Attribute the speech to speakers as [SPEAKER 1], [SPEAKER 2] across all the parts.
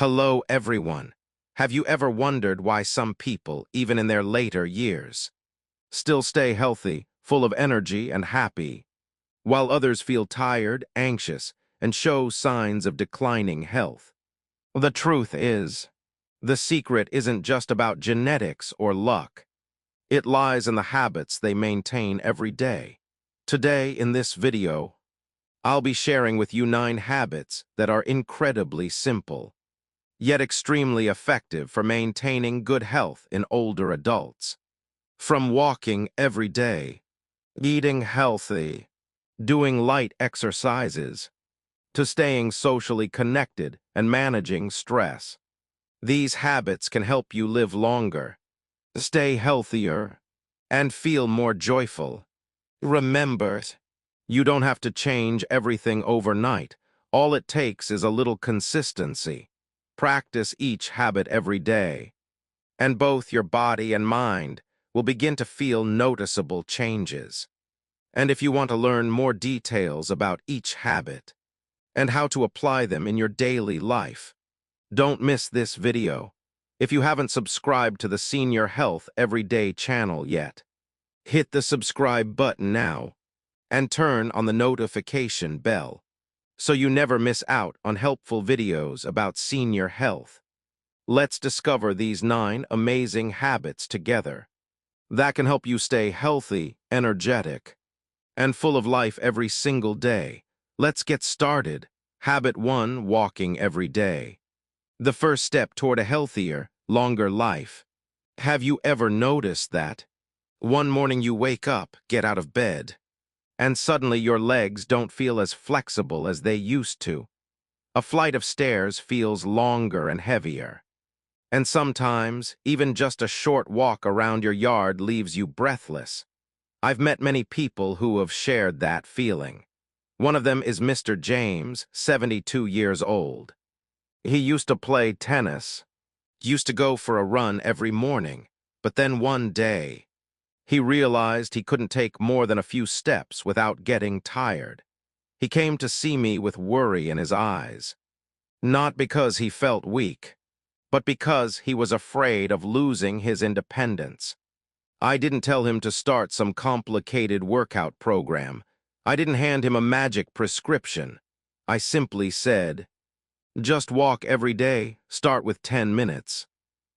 [SPEAKER 1] Hello, everyone. Have you ever wondered why some people, even in their later years, still stay healthy, full of energy and happy, while others feel tired, anxious, and show signs of declining health? The truth is, the secret isn't just about genetics or luck. It lies in the habits they maintain every day. Today, in this video, I'll be sharing with you 9 habits that are incredibly simple, yet extremely effective for maintaining good health in older adults. From walking every day, eating healthy, doing light exercises, to staying socially connected and managing stress. These habits can help you live longer, stay healthier, and feel more joyful. Remember, you don't have to change everything overnight. All it takes is a little consistency. Practice each habit every day, and both your body and mind will begin to feel noticeable changes. And if you want to learn more details about each habit and how to apply them in your daily life, don't miss this video. If you haven't subscribed to the Senior Health Everyday channel yet, hit the subscribe button now and turn on the notification bell so you never miss out on helpful videos about senior health. Let's discover these 9 amazing habits together that can help you stay healthy, energetic, and full of life every single day. Let's get started. Habit 1: walking every day. The first step toward a healthier, longer life. Have you ever noticed that one morning you wake up, get out of bed, and suddenly your legs don't feel as flexible as they used to? A flight of stairs feels longer and heavier. And sometimes, even just a short walk around your yard leaves you breathless. I've met many people who have shared that feeling. One of them is Mr. James, 72 years old. He used to play tennis, used to go for a run every morning, but then one day, he realized he couldn't take more than a few steps without getting tired. He came to see me with worry in his eyes, not because he felt weak, but because he was afraid of losing his independence. I didn't tell him to start some complicated workout program. I didn't hand him a magic prescription. I simply said, just walk every day, start with 10 minutes.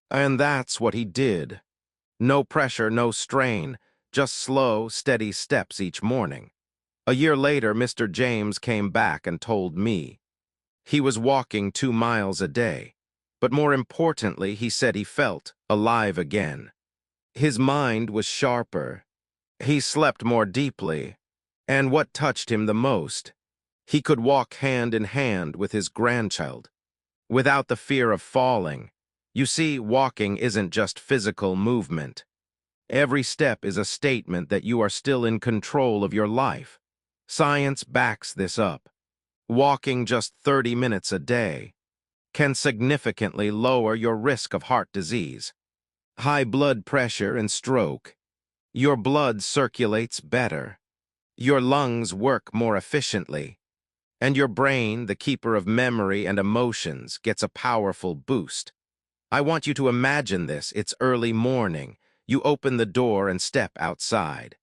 [SPEAKER 1] And that's what he did. No pressure, no strain, just slow, steady steps each morning. A year later, Mr. James came back and told me he was walking 2 miles a day. But more importantly, he said he felt alive again. His mind was sharper. He slept more deeply. And what touched him the most, he could walk hand in hand with his grandchild, without the fear of falling. You see, walking isn't just physical movement. Every step is a statement that you are still in control of your life. Science backs this up. Walking just 30 minutes a day can significantly lower your risk of heart disease, high blood pressure, and stroke. Your blood circulates better. Your lungs work more efficiently. And your brain, the keeper of memory and emotions, gets a powerful boost. I want you to imagine this. It's early morning. You open the door and step outside.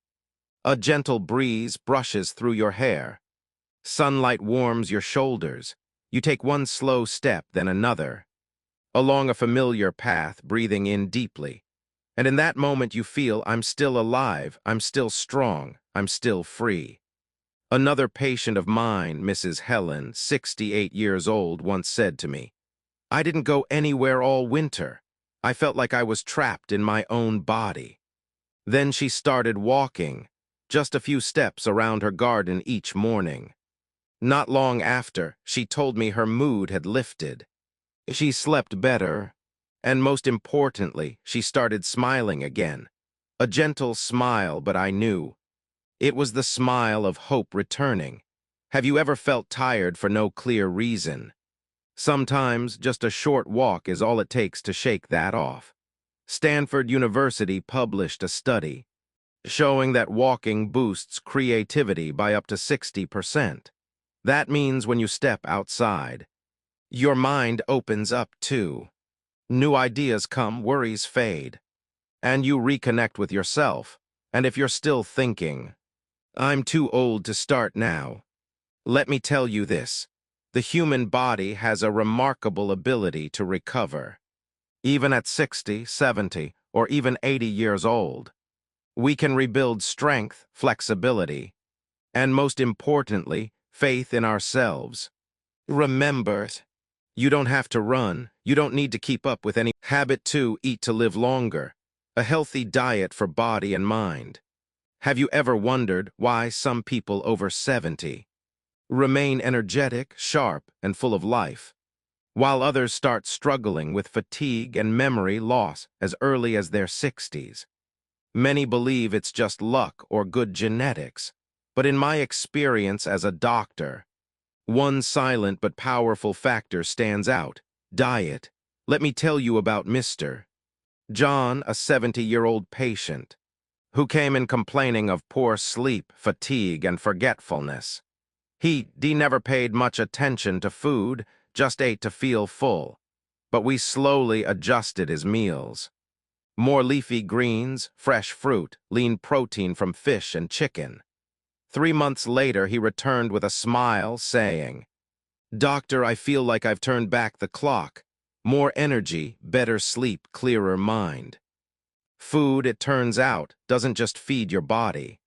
[SPEAKER 1] A gentle breeze brushes through your hair. Sunlight warms your shoulders. You take one slow step, then another, along a familiar path, breathing in deeply. And in that moment you feel, I'm still alive, I'm still strong, I'm still free. Another patient of mine, Mrs. Helen, 68 years old, once said to me, I didn't go anywhere all winter. I felt like I was trapped in my own body. Then she started walking, just a few steps around her garden each morning. Not long after, she told me her mood had lifted. She slept better, and most importantly, she started smiling again. A gentle smile, but I knew it was the smile of hope returning. Have you ever felt tired for no clear reason? Sometimes just a short walk is all it takes to shake that off. Stanford University published a study showing that walking boosts creativity by up to 60%. That means when you step outside, Your mind opens up too. New ideas come, worries fade, and you reconnect with yourself. And if you're still thinking, I'm too old to start now, let me tell you this. The human body has a remarkable ability to recover. Even at 60, 70, or even 80 years old, we can rebuild strength, flexibility, and most importantly, faith in ourselves. Remember, you don't have to run. You don't need to keep up with any. Habit 2, eat to live longer. A healthy diet for body and mind. Have you ever wondered why some people over 70 remain energetic, sharp, and full of life, while others start struggling with fatigue and memory loss as early as their 60s? Many believe it's just luck or good genetics, but in my experience as a doctor, one silent but powerful factor stands out: diet. Let me tell you about Mr. John, a 70-year-old patient, who came in complaining of poor sleep, fatigue, and forgetfulness. He never paid much attention to food, just ate to feel full. But we slowly adjusted his meals. More leafy greens, fresh fruit, lean protein from fish and chicken. 3 months later, he returned with a smile, saying, "Doctor, I feel like I've turned back the clock. More energy, better sleep, clearer mind." Food, it turns out, doesn't just feed your body.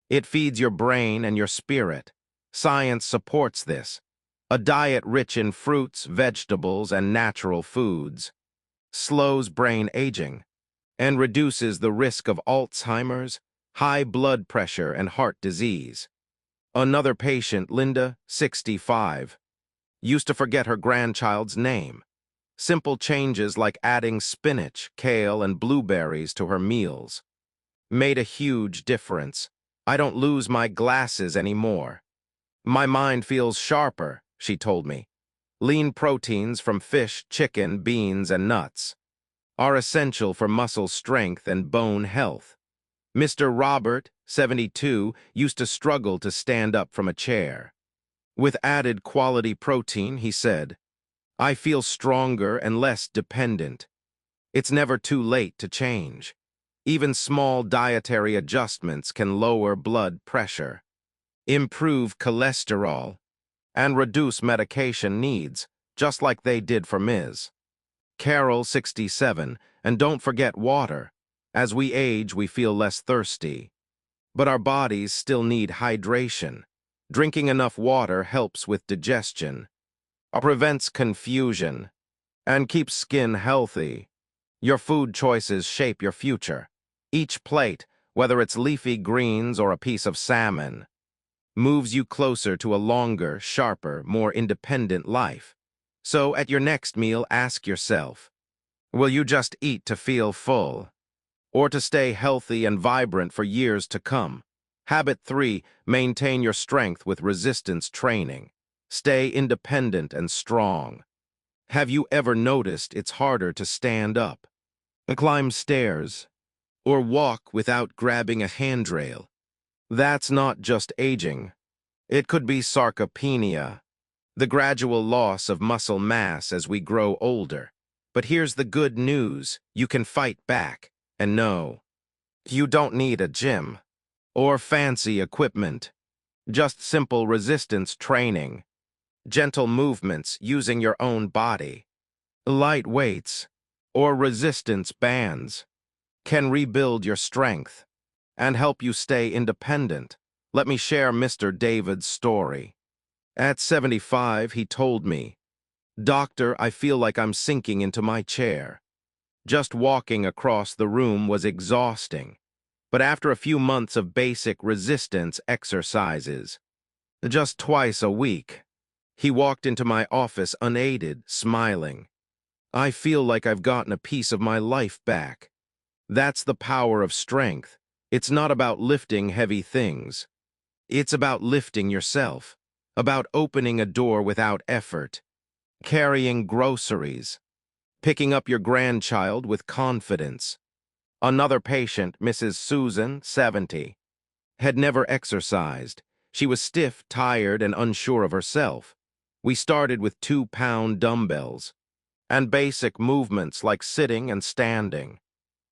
[SPEAKER 1] It feeds your brain and your spirit. Science supports this. A diet rich in fruits, vegetables, and natural foods slows brain aging and reduces the risk of Alzheimer's, high blood pressure, and heart disease. Another patient, Linda, 65, used to forget her grandchild's name. Simple changes like adding spinach, kale, and blueberries to her meals made a huge difference. I don't lose my glasses anymore. My mind feels sharper, she told me. Lean proteins from fish, chicken, beans, and nuts are essential for muscle strength and bone health. Mr. Robert, 72, used to struggle to stand up from a chair. With added quality protein, he said, I feel stronger and less dependent. It's never too late to change. Even small dietary adjustments can lower blood pressure, improve cholesterol, and reduce medication needs, just like they did for Ms. Carol, 67, and don't forget water. As we age, we feel less thirsty, but our bodies still need hydration. Drinking enough water helps with digestion, prevents confusion, and keeps skin healthy. Your food choices shape your future. Each plate, whether it's leafy greens or a piece of salmon, moves you closer to a longer, sharper, more independent life. So at your next meal, ask yourself, will you just eat to feel full, or to stay healthy and vibrant for years to come? Habit 3, maintain your strength with resistance training. Stay independent and strong. Have you ever noticed it's harder to stand up, climb stairs, or walk without grabbing a handrail? That's not just aging. It could be sarcopenia, the gradual loss of muscle mass as we grow older. But here's the good news: you can fight back. And no, you don't need a gym or fancy equipment. Just simple resistance training, gentle movements using your own body, light weights, or resistance bands can rebuild your strength and help you stay independent. Let me share Mr. David's story. At 75, he told me, "Doctor, I feel like I'm sinking into my chair. Just walking across the room was exhausting. But after a few months of basic resistance exercises, just twice a week, he walked into my office unaided, smiling. I feel like I've gotten a piece of my life back." That's the power of strength. It's not about lifting heavy things. It's about lifting yourself, about opening a door without effort, carrying groceries, picking up your grandchild with confidence. Another patient, Mrs. Susan, 70, had never exercised. She was stiff, tired, and unsure of herself. We started with 2-pound dumbbells and basic movements like sitting and standing.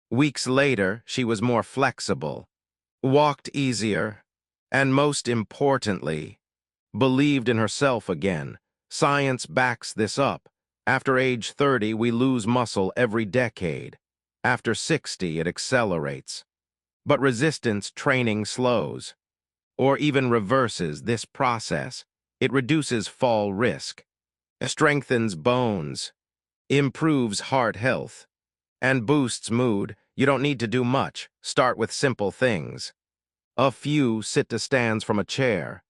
[SPEAKER 1] Weeks later, she was more flexible, walked easier, and most importantly, believed in herself again. Science backs this up. After age 30, we lose muscle every decade. After 60, it accelerates. But resistance training slows, or even reverses this process. It reduces fall risk, strengthens bones, improves heart health, and boosts mood. You don't need to do much. Start with simple things. A few sit-to-stands from a chair,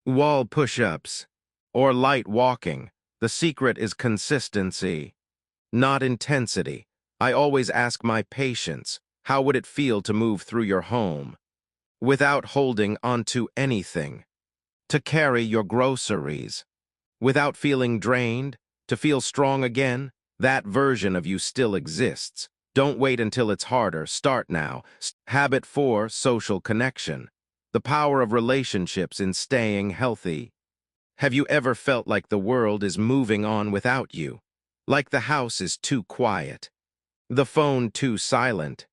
[SPEAKER 1] wall push-ups, or light walking. The secret is consistency, not intensity. I always ask my patients, how would it feel to move through your home without holding onto anything? To carry your groceries without feeling drained? To feel strong again? That version of you still exists. Don't wait until it's harder. Start now. Habit 4, social connection. The power of relationships in staying healthy. Have you ever felt like the world is moving on without you? Like the house is too quiet, the phone too silent,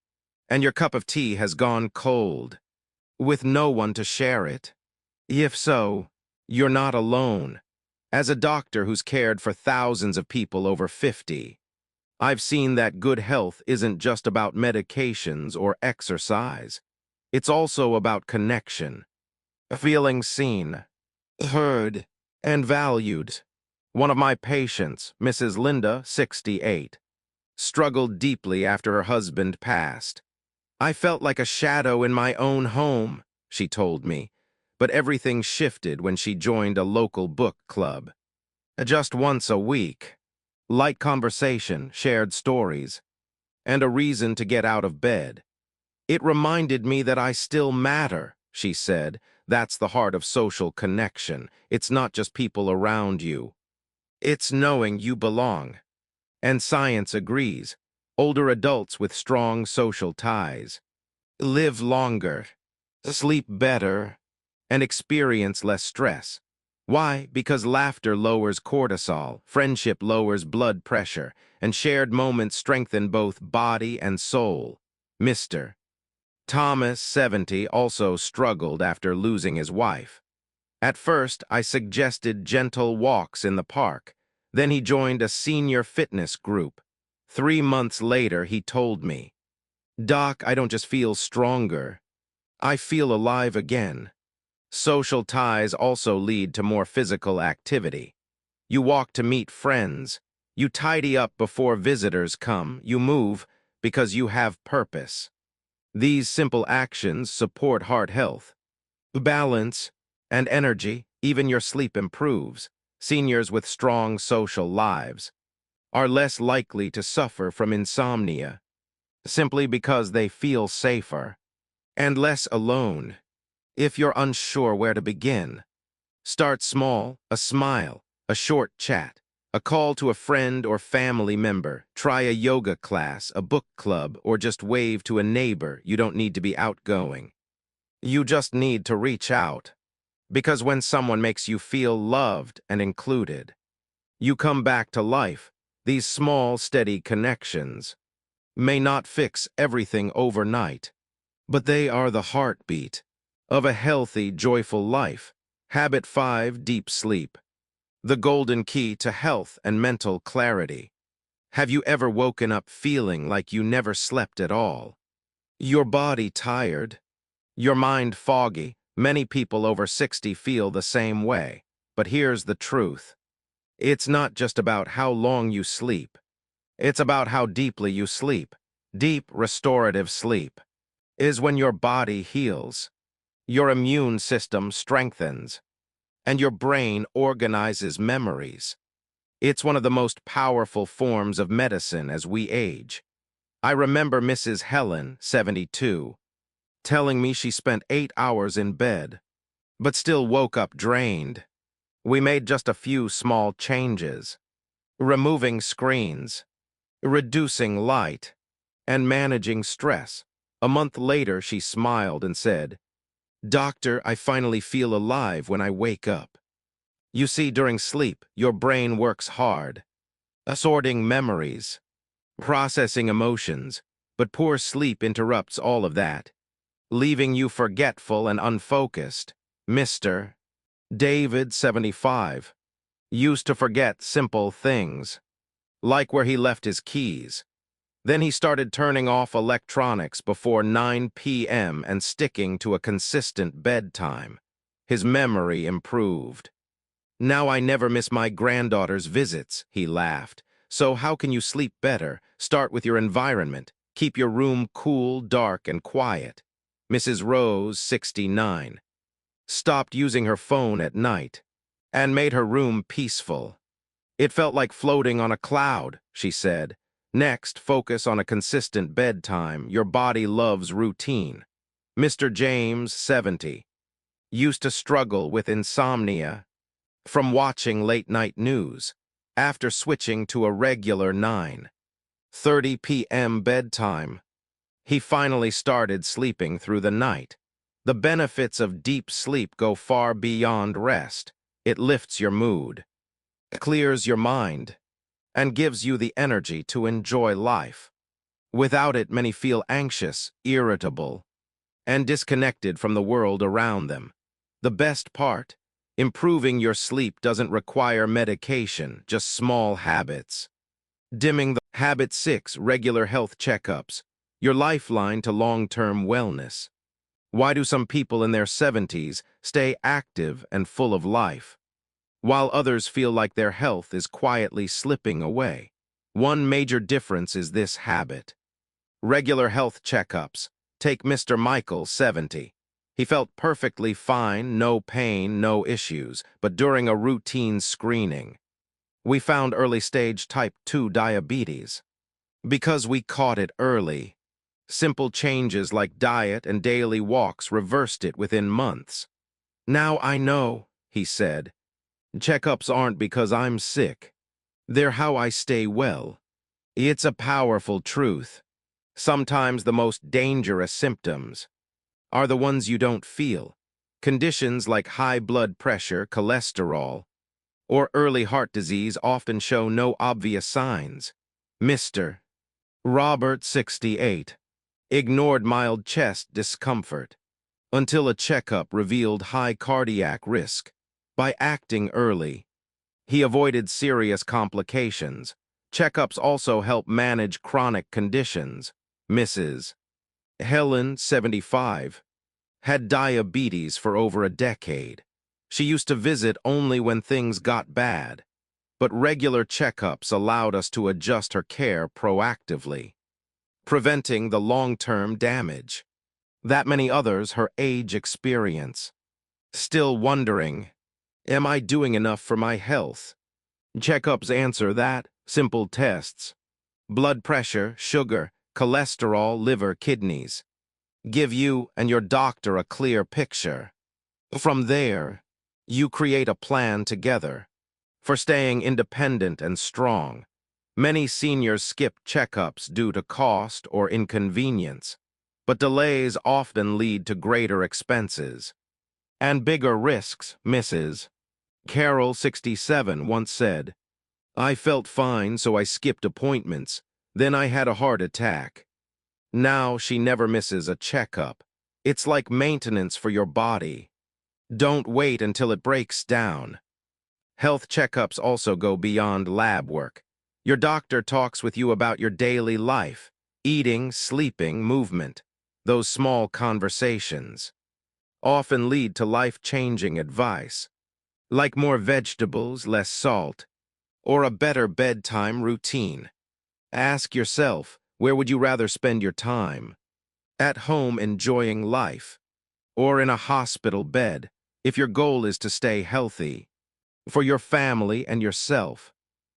[SPEAKER 1] and your cup of tea has gone cold, with no one to share it? If so, you're not alone. As a doctor who's cared for thousands of people over 50, I've seen that good health isn't just about medications or exercise. It's also about connection, feeling seen, heard, and valued. One of my patients, Mrs. Linda, 68, struggled deeply after her husband passed. I felt like a shadow in my own home, she told me, but everything shifted when she joined a local book club. Just once a week, light conversation, shared stories, and a reason to get out of bed. It reminded me that I still matter, she said. That's the heart of social connection. It's not just people around you. It's knowing you belong. And science agrees. Older adults with strong social ties live longer, sleep better, and experience less stress. Why? Because laughter lowers cortisol, friendship lowers blood pressure, and shared moments strengthen both body and soul. Mr. Thomas, 70, also struggled after losing his wife. At first, I suggested gentle walks in the park. Then he joined a senior fitness group. 3 months later, he told me, "Doc, I don't just feel stronger. I feel alive again." Social ties also lead to more physical activity. You walk to meet friends. You tidy up before visitors come. You move because you have purpose. These simple actions support heart health, balance, and energy. Even your sleep improves. Seniors with strong social lives are less likely to suffer from insomnia simply because they feel safer and less alone. If you're unsure where to begin, start small: a smile, a short chat, a call to a friend or family member. Try a yoga class, a book club, or just wave to a neighbor. You don't need to be outgoing. You just need to reach out. Because when someone makes you feel loved and included, you come back to life. These small, steady connections may not fix everything overnight, but they are the heartbeat of a healthy, joyful life. Habit 5, deep sleep. The golden key to health and mental clarity. Have you ever woken up feeling like you never slept at all? Your body tired, your mind foggy. Many people over 60 feel the same way. But here's the truth. It's not just about how long you sleep. It's about how deeply you sleep. Deep, restorative sleep is when your body heals, your immune system strengthens, and your brain organizes memories. It's one of the most powerful forms of medicine as we age. I remember Mrs. Helen, 72, telling me she spent 8 hours in bed, but still woke up drained. We made just a few small changes: removing screens, reducing light, and managing stress. A month later, she smiled and said, "Doctor, I finally feel alive when I wake up." You see, during sleep, your brain works hard, assorting memories, processing emotions, but poor sleep interrupts all of that, leaving you forgetful and unfocused. Mr. David, 75, used to forget simple things, like where he left his keys. Then he started turning off electronics before 9 p.m. and sticking to a consistent bedtime. His memory improved. Now I never miss my granddaughter's visits, he laughed. So how can you sleep better? Start with your environment. Keep your room cool, dark, and quiet. Mrs. Rose, 69, stopped using her phone at night and made her room peaceful. It felt like floating on a cloud, she said. Next, focus on a consistent bedtime. Your body loves routine. Mr. James, 70, used to struggle with insomnia from watching late-night news. After switching to a regular 9:30 p.m. bedtime, he finally started sleeping through the night. The benefits of deep sleep go far beyond rest. It lifts your mood, clears your mind, and gives you the energy to enjoy life. Without it, many feel anxious, irritable, and disconnected from the world around them. The best part? Improving your sleep doesn't require medication, just small habits. Dimming the Habit 6, regular health checkups, your lifeline to long-term wellness. Why do some people in their 70s stay active and full of life, while others feel like their health is quietly slipping away? One major difference is this habit. Regular health checkups. Take Mr. Michael, 70. He felt perfectly fine, no pain, no issues, but during a routine screening, we found early-stage type 2 diabetes. Because we caught it early, simple changes like diet and daily walks reversed it within months. Now I know, he said, checkups aren't because I'm sick. They're how I stay well. It's a powerful truth. Sometimes the most dangerous symptoms are the ones you don't feel. Conditions like high blood pressure, cholesterol, or early heart disease often show no obvious signs. Mr. Robert, 68, ignored mild chest discomfort until a checkup revealed high cardiac risk. By acting early, he avoided serious complications. Checkups also help manage chronic conditions. Mrs. Helen, 75, had diabetes for over a decade. She used to visit only when things got bad, but regular checkups allowed us to adjust her care proactively, preventing the long-term damage that many others her age experience. Still wondering, am I doing enough for my health? Checkups answer that. Simple tests: blood pressure, sugar, cholesterol, liver, kidneys, give you and your doctor a clear picture. From there, you create a plan together for staying independent and strong. Many seniors skip checkups due to cost or inconvenience, but delays often lead to greater expenses and bigger risks. Mrs. Carol, 67, once said, I felt fine, so I skipped appointments. Then I had a heart attack. Now she never misses a checkup. It's like maintenance for your body. Don't wait until it breaks down. Health checkups also go beyond lab work. Your doctor talks with you about your daily life, eating, sleeping, movement. Those small conversations often lead to life-changing advice, like more vegetables, less salt, or a better bedtime routine. Ask yourself, where would you rather spend your time? At home enjoying life, or in a hospital bed, if your goal is to stay healthy? For your family and yourself,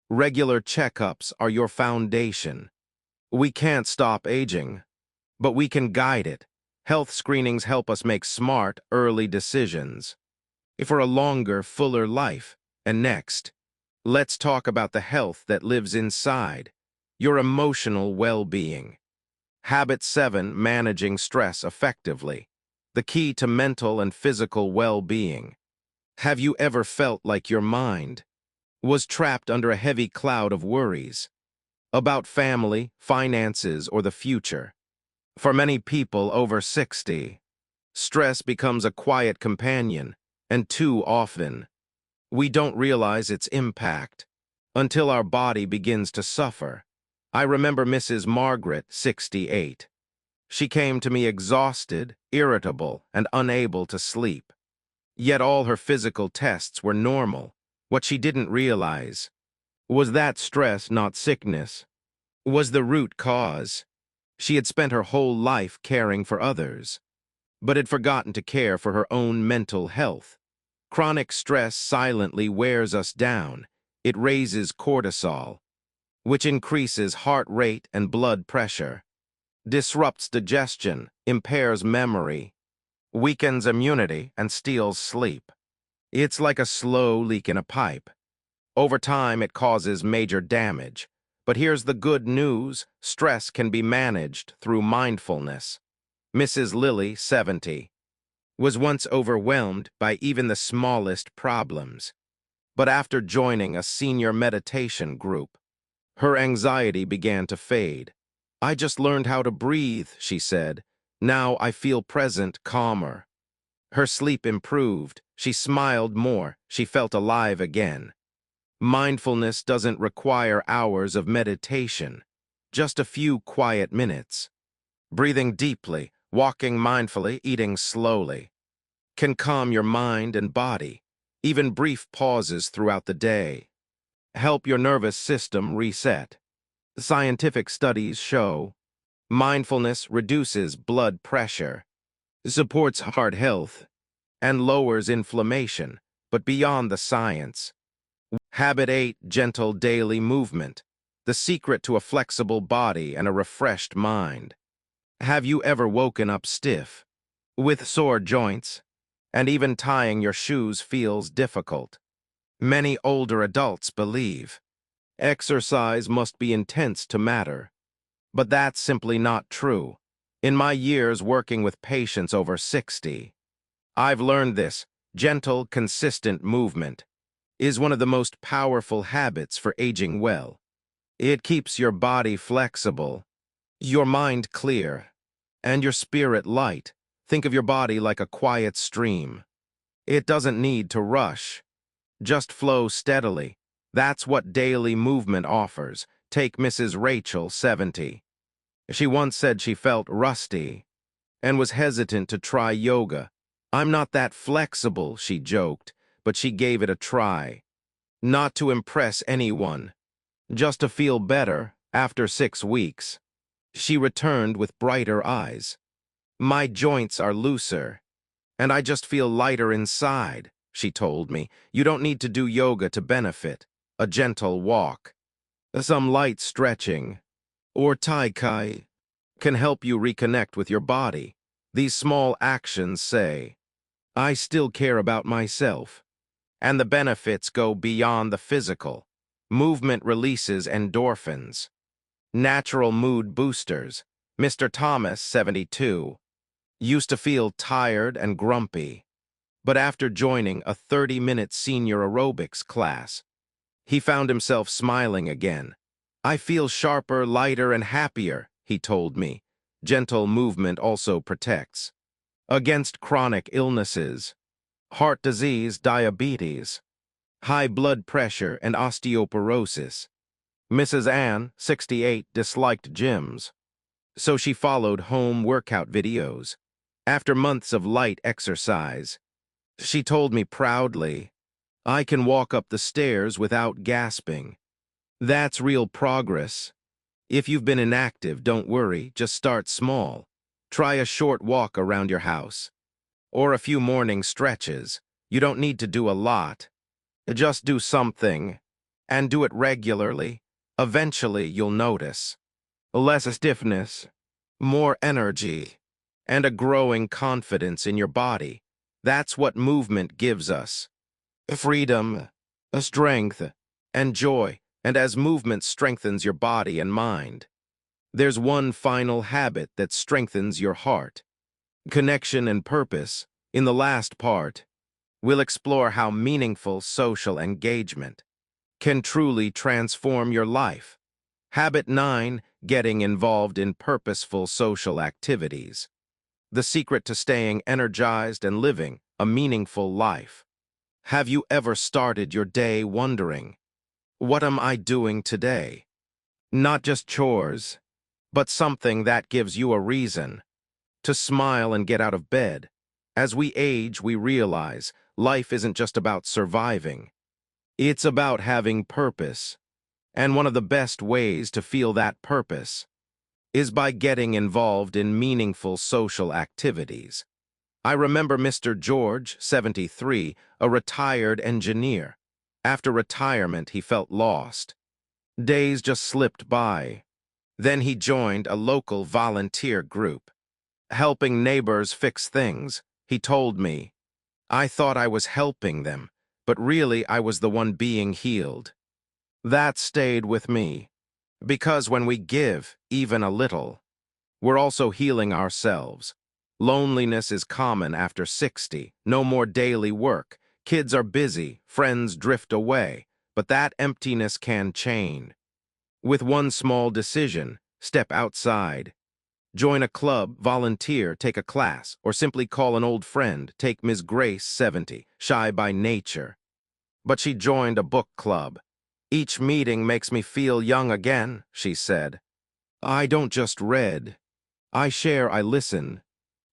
[SPEAKER 1] regular checkups are your foundation. We can't stop aging, but we can guide it. Health screenings help us make smart, early decisions for a longer, fuller life. And next, let's talk about the health that lives inside, your emotional well-being. Habit 7, managing stress effectively. The key to mental and physical well-being. Have you ever felt like your mind was trapped under a heavy cloud of worries about family, finances, or the future? For many people over 60, stress becomes a quiet companion, and too often, we don't realize its impact until our body begins to suffer. I remember Mrs. Margaret, 68. She came to me exhausted, irritable, and unable to sleep. Yet all her physical tests were normal. What she didn't realize was that stress, not sickness, was the root cause. She had spent her whole life caring for others, but had forgotten to care for her own mental health. Chronic stress silently wears us down. It raises cortisol, which increases heart rate and blood pressure, disrupts digestion, impairs memory, weakens immunity, and steals sleep. It's like a slow leak in a pipe. Over time, it causes major damage. But here's the good news: stress can be managed through mindfulness. Mrs. Lilly, 70, was once overwhelmed by even the smallest problems. But after joining a senior meditation group, her anxiety began to fade. "I just learned how to breathe," she said. "Now I feel present, calmer." Her sleep improved. She smiled more. She felt alive again. Mindfulness doesn't require hours of meditation, just a few quiet minutes. Breathing deeply, walking mindfully, eating slowly can calm your mind and body. Even brief pauses throughout the day help your nervous system reset. Scientific studies show mindfulness reduces blood pressure, supports heart health, and lowers inflammation. But beyond the science, Habit 8, gentle daily movement, the secret to a flexible body and a refreshed mind. Have you ever woken up stiff, with sore joints, and even tying your shoes feels difficult? Many older adults believe exercise must be intense to matter, but that's simply not true. In my years working with patients over 60, I've learned this: gentle, consistent movement is one of the most powerful habits for aging well. It keeps your body flexible, your mind clear, and your spirit light. Think of your body like a quiet stream. It doesn't need to rush, just flow steadily. That's what daily movement offers. Take Mrs. Rachel, 70. She once said she felt rusty and was hesitant to try yoga. "I'm not that flexible," she joked, but she gave it a try. Not to impress anyone, just to feel better. After 6 weeks, she returned with brighter eyes. "My joints are looser, and I just feel lighter inside," she told me. You don't need to do yoga to benefit. A gentle walk, some light stretching, or Tai Chi can help you reconnect with your body. These small actions say, "I still care about myself." And the benefits go beyond the physical. Movement releases endorphins, natural mood boosters. Mr. Thomas, 72, used to feel tired and grumpy, but after joining a 30-minute senior aerobics class, he found himself smiling again. "I feel sharper, lighter, and happier," he told me. Gentle movement also protects against chronic illnesses, heart disease, diabetes, high blood pressure, and osteoporosis. Mrs. Ann, 68, disliked gyms, so she followed home workout videos. After months of light exercise, she told me proudly, "I can walk up the stairs without gasping." That's real progress. If you've been inactive, don't worry, just start small. Try a short walk around your house, or a few morning stretches. You don't need to do a lot. Just do something, and do it regularly. Eventually, you'll notice less stiffness, more energy, and a growing confidence in your body. That's what movement gives us: freedom, strength, and joy. And as movement strengthens your body and mind, there's one final habit that strengthens your heart: connection and purpose. In the last part, We'll explore how meaningful social engagement can truly transform your life. Habit 9, getting involved in purposeful social activities. The secret to staying energized and living a meaningful life. Have you ever started your day wondering, what am I doing today? Not just chores, but something that gives you a reason to smile and get out of bed. As we age, we realize life isn't just about surviving. It's about having purpose. And one of the best ways to feel that purpose is by getting involved in meaningful social activities. I remember Mr. George, 73, a retired engineer. After retirement, he felt lost. Days just slipped by. Then he joined a local volunteer group. Helping neighbors fix things, he told me. I thought I was helping them, but really I was the one being healed. That stayed with me, because when we give, even a little, we're also healing ourselves. Loneliness is common after 60, no more daily work. Kids are busy, friends drift away, but that emptiness can change. With one small decision, step outside. Join a club, volunteer, take a class, or simply call an old friend. Take Ms. Grace, 70, shy by nature. But she joined a book club. Each meeting makes me feel young again, she said. I don't just read. I share, I listen,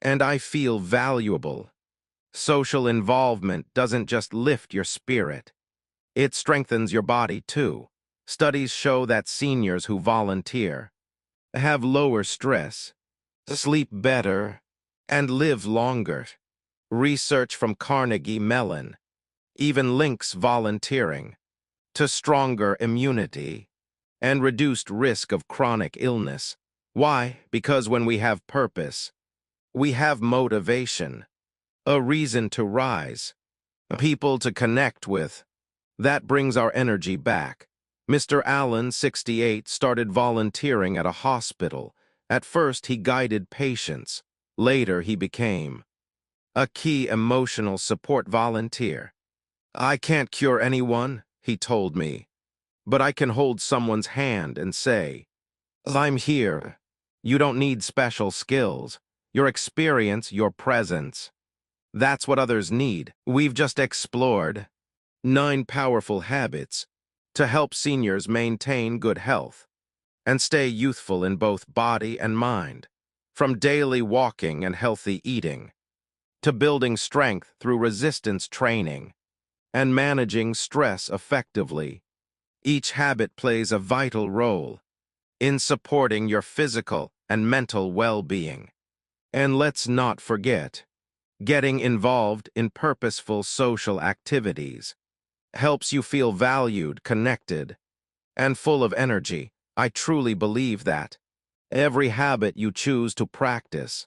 [SPEAKER 1] and I feel valuable. Social involvement doesn't just lift your spirit. It strengthens your body, too. Studies show that seniors who volunteer have lower stress, sleep better, and live longer. Research from Carnegie Mellon even links volunteering to stronger immunity and reduced risk of chronic illness. Why? Because when we have purpose, we have motivation, a reason to rise, people to connect with. That brings our energy back. Mr. Allen, 68, started volunteering at a hospital. At first, he guided patients. Later, he became a key emotional support volunteer. I can't cure anyone, he told me, but I can hold someone's hand and say, I'm here. You don't need special skills. Your experience, your presence. That's what others need. We've just explored 9 powerful habits to help seniors maintain good health and stay youthful in both body and mind, from daily walking and healthy eating to building strength through resistance training and managing stress effectively. Each habit plays a vital role in supporting your physical and mental well-being. And let's not forget, getting involved in purposeful social activities helps you feel valued, connected, and full of energy. I truly believe that every habit you choose to practice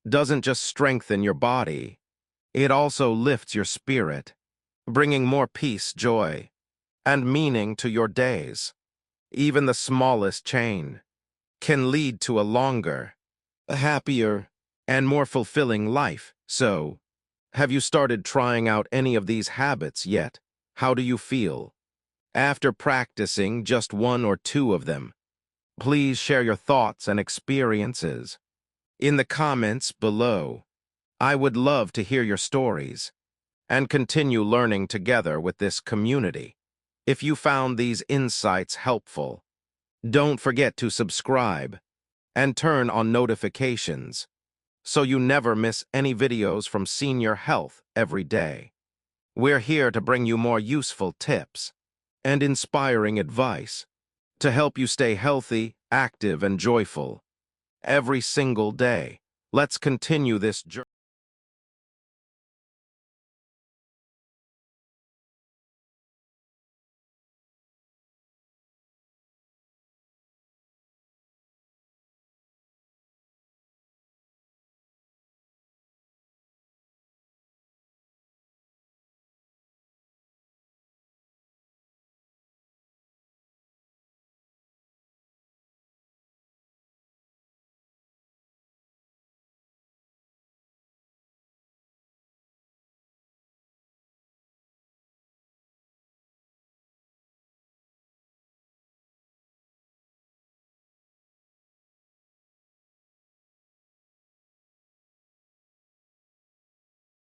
[SPEAKER 1] doesn't just strengthen your body, it also lifts your spirit, bringing more peace, joy, and meaning to your days. Even the smallest change can lead to a longer, happier, and more fulfilling life. So, have you started trying out any of these habits yet? How do you feel after practicing just 1 or 2 of them? Please share your thoughts and experiences in the comments below. I would love to hear your stories and continue learning together with this community. If you found these insights helpful, don't forget to subscribe and turn on notifications so you never miss any videos from Senior Health every day. We're here to bring you more useful tips and inspiring advice to help you stay healthy, active, and joyful every single day. Let's continue this journey.